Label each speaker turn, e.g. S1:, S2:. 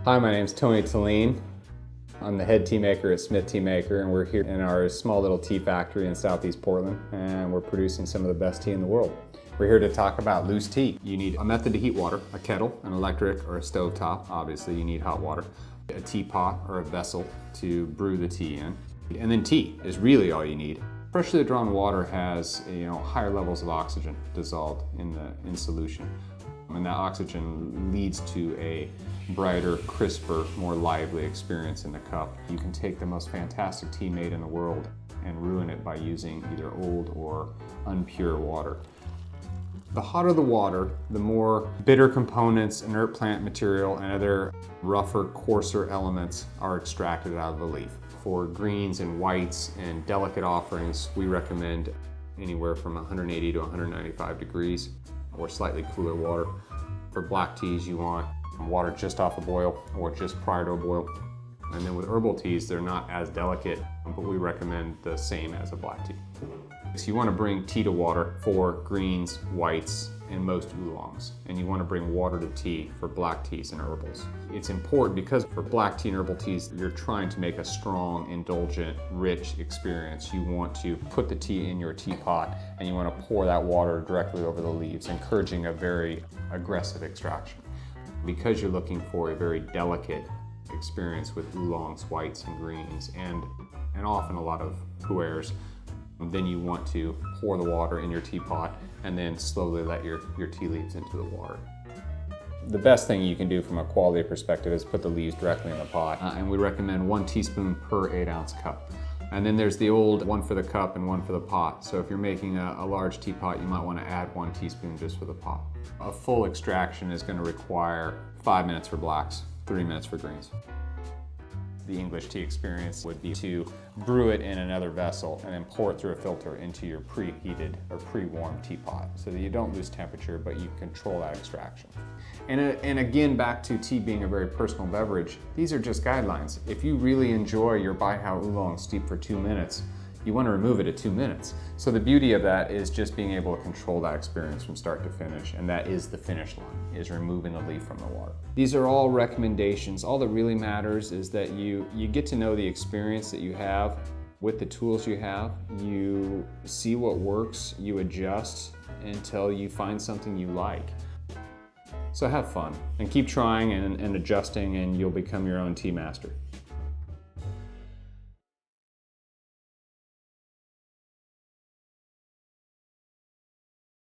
S1: Hi, my name is Tellin. I'm the head tea maker at Smith Teamaker, and we're here in our small little tea factory in Southeast Portland, and we're producing some of the best tea in the world. We're here to talk about loose tea. You need a method to heat water, a kettle, an electric, or a stove top. Obviously, you need hot water, a teapot or a vessel to brew the tea in, and then tea is really all you need. Freshly drawn water has higher levels of oxygen dissolved in solution, and that oxygen leads to a brighter, crisper, more lively experience in the cup. You can take the most fantastic tea made in the world and ruin it by using either old or unpure water. The hotter the water, the more bitter components, inert plant material, and other rougher, coarser elements are extracted out of the leaf. For greens and whites and delicate offerings, we recommend anywhere from 180 to 195 degrees or slightly cooler water. For black teas, you want water just off a boil or just prior to a boil. And then with herbal teas, they're not as delicate, but we recommend the same as a black tea. So you want to bring tea to water for greens, whites, and most oolongs. And you want to bring water to tea for black teas and herbals. It's important because for black tea and herbal teas, you're trying to make a strong, indulgent, rich experience. You want to put the tea in your teapot and you want to pour that water directly over the leaves, encouraging a very aggressive extraction. Because you're looking for a very delicate experience with oolongs, whites, and greens, and often a lot of pu'ers, then you want to pour the water in your teapot and then slowly let your tea leaves into the water. The best thing you can do from a quality perspective is put the leaves directly in the pot, and we recommend 1 teaspoon per 8-ounce cup. And then there's the old 1 for the cup and 1 for the pot. So if you're making a large teapot, you might want to add 1 teaspoon just for the pot. A full extraction is going to require 5 minutes for blacks, 3 minutes for greens. The English tea experience would be to brew it in another vessel and then pour it through a filter into your preheated or pre-warmed teapot so that you don't lose temperature, but you control that extraction. And again, back to tea being a very personal beverage, these are just guidelines. If you really enjoy your Baihao oolong steeped for 2 minutes, you want to remove it at 2 minutes. So the beauty of that is just being able to control that experience from start to finish, and that is the finish line, is removing the leaf from the water. These are all recommendations. All that really matters is that you get to know the experience that you have with the tools you have. You see what works, you adjust until you find something you like. So have fun and keep trying and adjusting, and you'll become your own tea master.